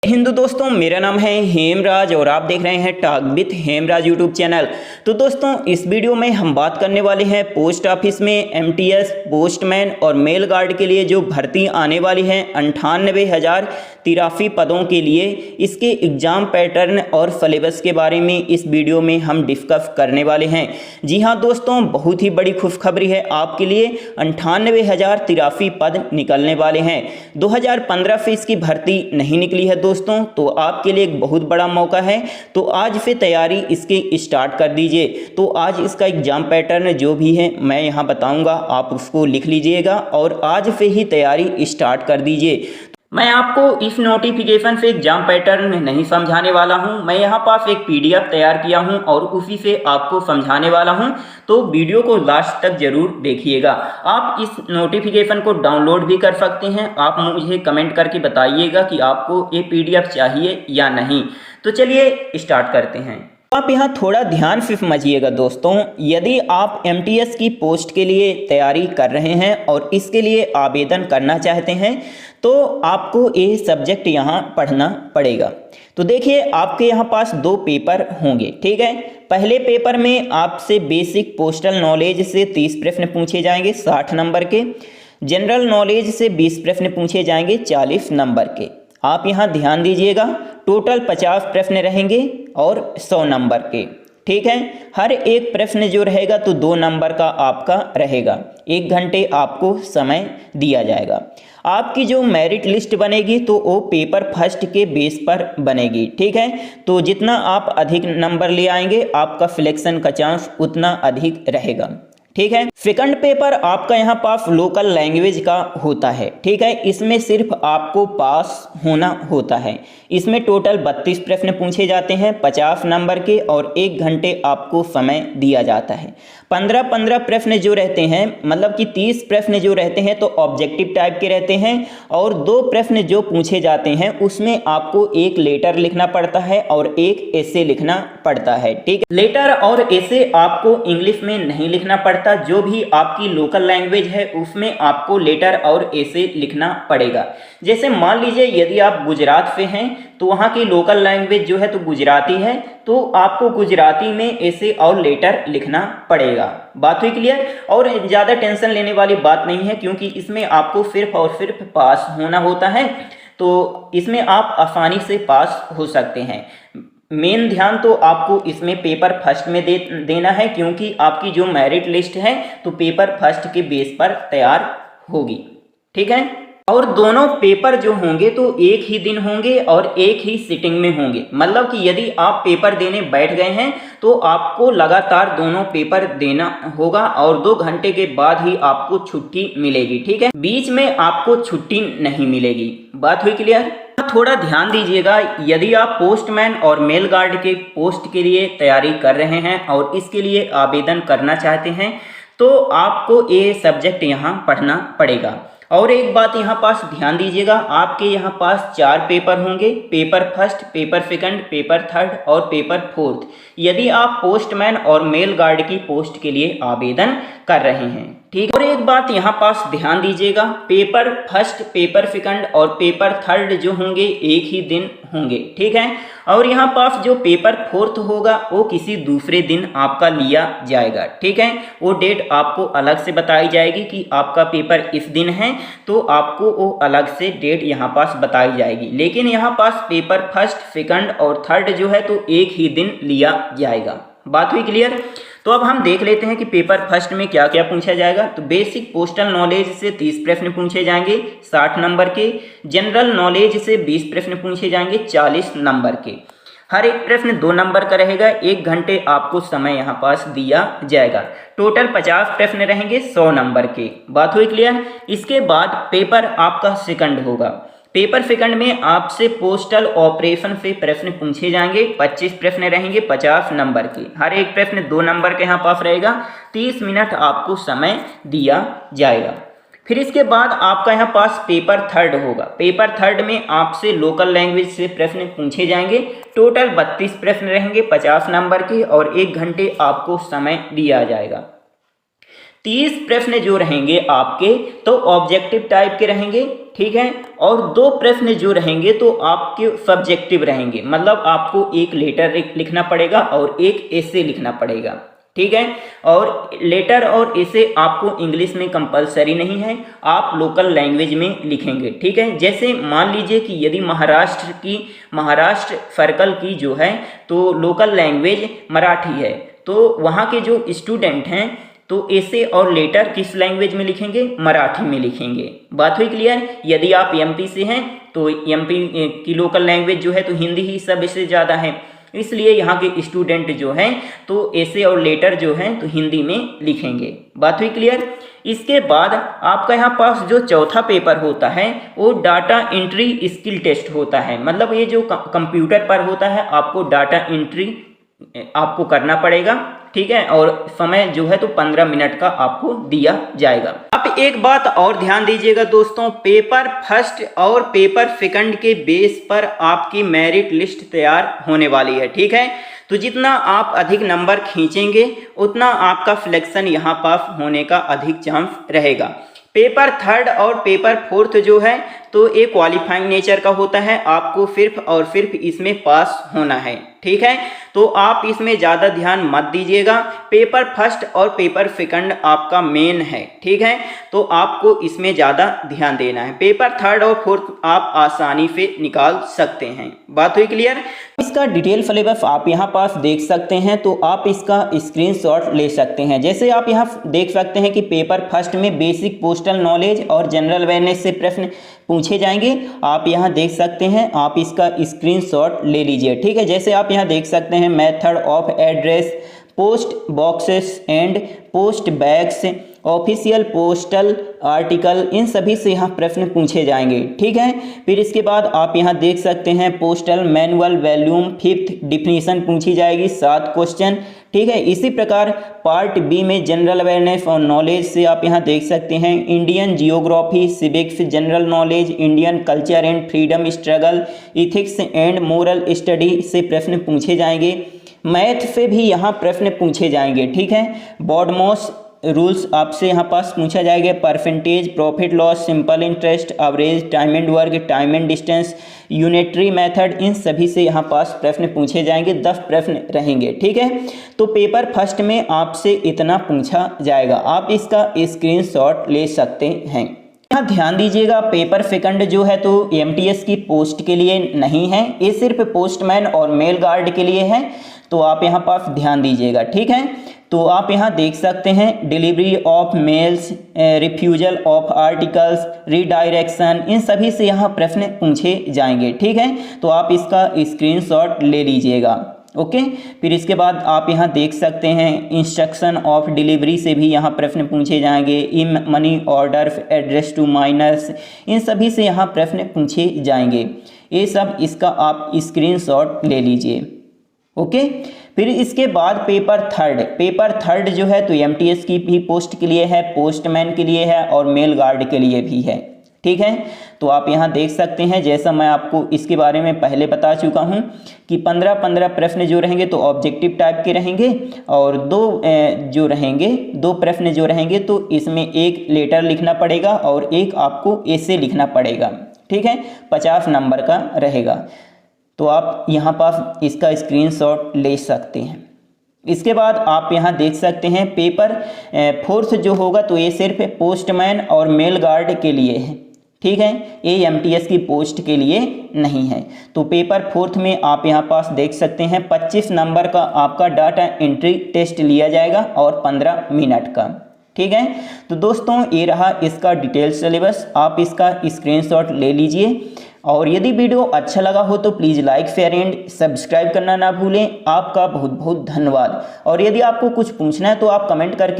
हिंदू दोस्तों, मेरा नाम है हेमराज और आप देख रहे हैं talk with Hemraj YouTube channel. तो दोस्तों, इस वीडियो में हम बात करने वाले हैं पोस्ट ऑफिस में एमटीएस पोस्टमैन और मेल गार्ड के लिए जो भर्ती आने वाली है 98,083 पदों के लिए। इसके एग्ज़ाम पैटर्न और सिलेबस के बारे में इस वीडियो में हम डिस्कस करने वाले हैं। जी हाँ दोस्तों, बहुत ही बड़ी खुशखबरी है आपके लिए। 98,083 पद निकलने वाले हैं। 2015 से इसकी भर्ती नहीं निकली है दोस्तों, तो आपके लिए एक बहुत बड़ा मौका है। तो आज से तैयारी इसकी स्टार्ट कर दीजिए। तो आज इसका एग्जाम पैटर्न जो भी है मैं यहाँ बताऊंगा, आप उसको लिख लीजिएगा और आज से ही तैयारी स्टार्ट कर दीजिए। मैं आपको इस नोटिफिकेशन से एग्जाम पैटर्न नहीं समझाने वाला हूं, मैं यहां पास एक पीडीएफ तैयार किया हूं और उसी से आपको समझाने वाला हूं। तो वीडियो को लास्ट तक जरूर देखिएगा। आप इस नोटिफिकेशन को डाउनलोड भी कर सकते हैं। आप मुझे कमेंट करके बताइएगा कि आपको ये पीडीएफ चाहिए या नहीं। तो चलिए स्टार्ट करते हैं। आप यहाँ थोड़ा ध्यान से समझिएगा दोस्तों, यदि आप एमटीएस की पोस्ट के लिए तैयारी कर रहे हैं और इसके लिए आवेदन करना चाहते हैं तो आपको ये सब्जेक्ट यहाँ पढ़ना पड़ेगा। तो देखिए, आपके यहाँ पास दो पेपर होंगे, ठीक है। पहले पेपर में आपसे बेसिक पोस्टल नॉलेज से 30 प्रश्न पूछे जाएंगे 60 नंबर के। जनरल नॉलेज से 20 प्रश्न पूछे जाएंगे 40 नंबर के। आप यहाँ ध्यान दीजिएगा, टोटल 50 प्रश्न रहेंगे और 100 नंबर के, ठीक है। हर एक प्रश्न जो रहेगा तो 2 नंबर का आपका रहेगा। 1 घंटे आपको समय दिया जाएगा। आपकी जो मेरिट लिस्ट बनेगी तो वो पेपर फर्स्ट के बेस पर बनेगी, ठीक है। तो जितना आप अधिक नंबर ले आएंगे आपका सिलेक्शन का चांस उतना अधिक रहेगा, ठीक है। सेकंड पेपर आपका यहाँ पास लोकल लैंग्वेज का होता है, ठीक है। इसमें सिर्फ आपको पास होना होता है। इसमें टोटल 32 प्रश्न पूछे जाते हैं 50 नंबर के और 1 घंटे आपको समय दिया जाता है। 15-15 प्रश्न जो रहते हैं, मतलब कि 30 प्रश्न जो रहते हैं तो ऑब्जेक्टिव टाइप के रहते हैं और 2 प्रश्न जो पूछे जाते हैं उसमें आपको एक लेटर लिखना पड़ता है और एक एसे लिखना पड़ता है, ठीक है। लेटर और एसे आपको इंग्लिश में नहीं लिखना पड़ता, जो भी आपकी लोकल लैंग्वेज है उसमें आपको लेटर और एसे लिखना पड़ेगा। जैसे मान लीजिए यदि आप गुजरात से हैं तो वहाँ की लोकल लैंग्वेज जो है तो गुजराती है, तो आपको गुजराती में एसे और लेटर लिखना पड़ेगा। बात हुई क्लियर। और ज़्यादा टेंशन लेने वाली बात नहीं है, क्योंकि इसमें आपको सिर्फ और सिर्फ पास होना होता है, तो इसमें आप आसानी से पास हो सकते हैं। मेन ध्यान तो आपको इसमें पेपर फर्स्ट में देना है, क्योंकि आपकी जो मेरिट लिस्ट है तो पेपर फर्स्ट के बेस पर तैयार होगी, ठीक है। और दोनों पेपर जो होंगे तो एक ही दिन होंगे और एक ही सिटिंग में होंगे। मतलब कि यदि आप पेपर देने बैठ गए हैं तो आपको लगातार दोनों पेपर देना होगा और 2 घंटे के बाद ही आपको छुट्टी मिलेगी, ठीक है। बीच में आपको छुट्टी नहीं मिलेगी। बात हुई क्लियर। थोड़ा ध्यान दीजिएगा, यदि आप पोस्टमैन और मेल गार्ड के पोस्ट के लिए तैयारी कर रहे हैं और इसके लिए आवेदन करना चाहते हैं तो आपको ये सब्जेक्ट यहाँ पढ़ना पड़ेगा। और एक बात यहाँ पास ध्यान दीजिएगा, आपके यहाँ पास 4 पेपर होंगे, paper first, paper second, paper third और पेपर फोर्थ, यदि आप पोस्टमैन और मेल गार्ड की पोस्ट के लिए आवेदन कर रहे हैं, ठीक। और एक बात यहाँ पास ध्यान दीजिएगा, पेपर फर्स्ट, पेपर सेकंड और पेपर थर्ड जो होंगे एक ही दिन होंगे, ठीक है। और यहाँ पास जो पेपर फोर्थ होगा वो किसी दूसरे दिन आपका लिया जाएगा, ठीक है। वो डेट आपको अलग से बताई जाएगी कि आपका पेपर इस दिन है, तो आपको वो अलग से डेट यहाँ पास बताई जाएगी। लेकिन यहाँ पास पेपर फर्स्ट, सेकंड और थर्ड जो है तो एक ही दिन लिया जाएगा। बात हुई क्लियर। तो अब हम देख लेते हैं कि पेपर फर्स्ट में क्या क्या पूछा जाएगा। तो बेसिक पोस्टल नॉलेज से 30 प्रश्न पूछे जाएंगे 60 नंबर के। जनरल नॉलेज से 20 प्रश्न पूछे जाएंगे 40 नंबर के। हर एक प्रश्न 2 नंबर का रहेगा। 1 घंटे आपको समय यहाँ पास दिया जाएगा। टोटल 50 प्रश्न रहेंगे 100 नंबर के। बात हुई क्लियर। इसके बाद पेपर आपका सेकंड होगा। पेपर सेकंड में आपसे पोस्टल ऑपरेशन से प्रश्न पूछे जाएंगे। 25 प्रश्न रहेंगे 50 नंबर के। हर एक प्रश्न 2 नंबर के यहाँ पास रहेगा। 30 मिनट आपको समय दिया जाएगा। फिर इसके बाद आपका यहाँ पास पेपर थर्ड होगा। पेपर थर्ड में आपसे लोकल लैंग्वेज से प्रश्न पूछे जाएंगे। टोटल 32 प्रश्न रहेंगे 50 नंबर के और 1 घंटे आपको समय दिया जाएगा। 30 प्रश्न जो रहेंगे आपके तो ऑब्जेक्टिव टाइप के रहेंगे, ठीक है, और 2 प्रश्न जो रहेंगे तो आपके सब्जेक्टिव रहेंगे, मतलब आपको एक लेटर लिखना पड़ेगा और एक एसे लिखना पड़ेगा, ठीक है। और लेटर और एसे आपको इंग्लिश में कंपलसरी नहीं है, आप लोकल लैंग्वेज में लिखेंगे, ठीक है। जैसे मान लीजिए कि यदि महाराष्ट्र सर्कल की जो है तो लोकल लैंग्वेज मराठी है, तो वहाँ के जो स्टूडेंट हैं तो एसे और लेटर किस लैंग्वेज में लिखेंगे, मराठी में लिखेंगे। बात हुई क्लियर। यदि आप एमपी से हैं तो एमपी की लोकल लैंग्वेज जो है तो हिंदी ही सबसे ज़्यादा है, इसलिए यहाँ के स्टूडेंट जो हैं तो एसे और लेटर जो हैं तो हिंदी में लिखेंगे। बात हुई क्लियर। इसके बाद आपका यहाँ पास जो चौथा पेपर होता है वो डाटा एंट्री स्किल टेस्ट होता है, मतलब ये जो कंप्यूटर पर होता है आपको डाटा एंट्री आपको करना पड़ेगा, ठीक है, और समय जो है तो 15 मिनट का आपको दिया जाएगा। अब एक बात और ध्यान दीजिएगा दोस्तों, पेपर फर्स्ट और पेपर सेकंड के बेस पर आपकी मेरिट लिस्ट तैयार होने वाली है, ठीक है। तो जितना आप अधिक नंबर खींचेंगे उतना आपका सिलेक्शन यहाँ पास होने का अधिक चांस रहेगा। पेपर थर्ड और पेपर फोर्थ जो है तो ये क्वालिफाइंग नेचर का होता है, आपको सिर्फ और सिर्फ इसमें पास होना है, ठीक है। तो आप इसमें ज़्यादा ध्यान मत दीजिएगा। पेपर फर्स्ट और पेपर सेकंड आपका मेन है, ठीक है, तो आपको इसमें ज़्यादा ध्यान देना है। पेपर थर्ड और फोर्थ आप आसानी से निकाल सकते हैं। बात हुई क्लियर। इसका डिटेल सिलेबस आप यहाँ पास देख सकते हैं, तो आप इसका स्क्रीनशॉट ले सकते हैं। जैसे आप यहाँ देख सकते हैं कि पेपर फर्स्ट में बेसिक पोस्टल नॉलेज और जनरल अवेयरनेस से प्रश्न पूछे जाएंगे, आप यहाँ देख सकते हैं, आप इसका स्क्रीनशॉट ले लीजिए, ठीक है। जैसे आप यहाँ देख सकते हैं method of address, post boxes and post bags, official postal article, इन सभी से यहाँ प्रश्न पूछे जाएंगे, ठीक है। फिर इसके बाद आप यहाँ देख सकते हैं पोस्टल मैनुअल वॉल्यूम 5 डिफिनीशन पूछी जाएगी, 7 क्वेश्चन, ठीक है। इसी प्रकार पार्ट बी में जनरल अवेयरनेस और नॉलेज से आप यहाँ देख सकते हैं Indian geography, civics, general knowledge, Indian culture and freedom struggle, ethics and moral study से प्रश्न पूछे जाएंगे। मैथ से भी यहाँ प्रश्न पूछे जाएंगे, ठीक है। बॉडमॉस रूल्स आपसे यहाँ पास पूछा जाएगा, percentage, profit loss, simple interest, average, time and work, time and distance, unitary method, इन सभी से यहाँ पास प्रश्न पूछे जाएंगे। 10 प्रश्न रहेंगे, ठीक है। तो पेपर फर्स्ट में आपसे इतना पूछा जाएगा, आप इसका स्क्रीनशॉट ले सकते हैं। यहाँ ध्यान दीजिएगा, पेपर सेकंड जो है तो एमटीएस की पोस्ट के लिए नहीं है, ये सिर्फ पोस्टमैन और मेल गार्ड के लिए है, तो आप यहाँ पास ध्यान दीजिएगा, ठीक है। तो आप यहाँ देख सकते हैं delivery of mails, refusal of articles, redirection, इन सभी से यहाँ प्रश्न पूछे जाएंगे, ठीक है। तो आप इसका स्क्रीनशॉट ले लीजिएगा, ओके। फिर इसके बाद आप यहाँ देख सकते हैं इंस्ट्रक्शन ऑफ डिलीवरी से भी यहाँ प्रश्न पूछे जाएंगे, in money order, address to minors, इन सभी से यहाँ प्रश्न पूछे जाएंगे। ये सब इसका आप स्क्रीनशॉट ले लीजिए, ओके। फिर इसके बाद पेपर थर्ड जो है तो एमटीएस की भी पोस्ट के लिए है, पोस्टमैन के लिए है और मेल गार्ड के लिए भी है, ठीक है। तो आप यहाँ देख सकते हैं, जैसा मैं आपको इसके बारे में पहले बता चुका हूँ कि 15-15 प्रश्न जो रहेंगे तो ऑब्जेक्टिव टाइप के रहेंगे, और 2 प्रश्न जो रहेंगे तो इसमें एक लेटर लिखना पड़ेगा और एक आपको एसे लिखना पड़ेगा, ठीक है। 50 नंबर का रहेगा, तो आप यहाँ पास इसका स्क्रीनशॉट ले सकते हैं। इसके बाद आप यहाँ देख सकते हैं पेपर फोर्थ जो होगा तो ये सिर्फ पोस्टमैन और मेल गार्ड के लिए है, ठीक है, ये एमटीएस की पोस्ट के लिए नहीं है। तो पेपर फोर्थ में आप यहाँ पास देख सकते हैं 25 नंबर का आपका डाटा एंट्री टेस्ट लिया जाएगा और 15 मिनट का, ठीक है। तो दोस्तों ये रहा इसका डिटेल सिलेबस, आप इसका स्क्रीनशॉट ले लीजिए। और यदि वीडियो अच्छा लगा हो तो please like, share and subscribe करना ना भूलें। आपका बहुत बहुत धन्यवाद। और यदि आपको कुछ पूछना है तो आप कमेंट करके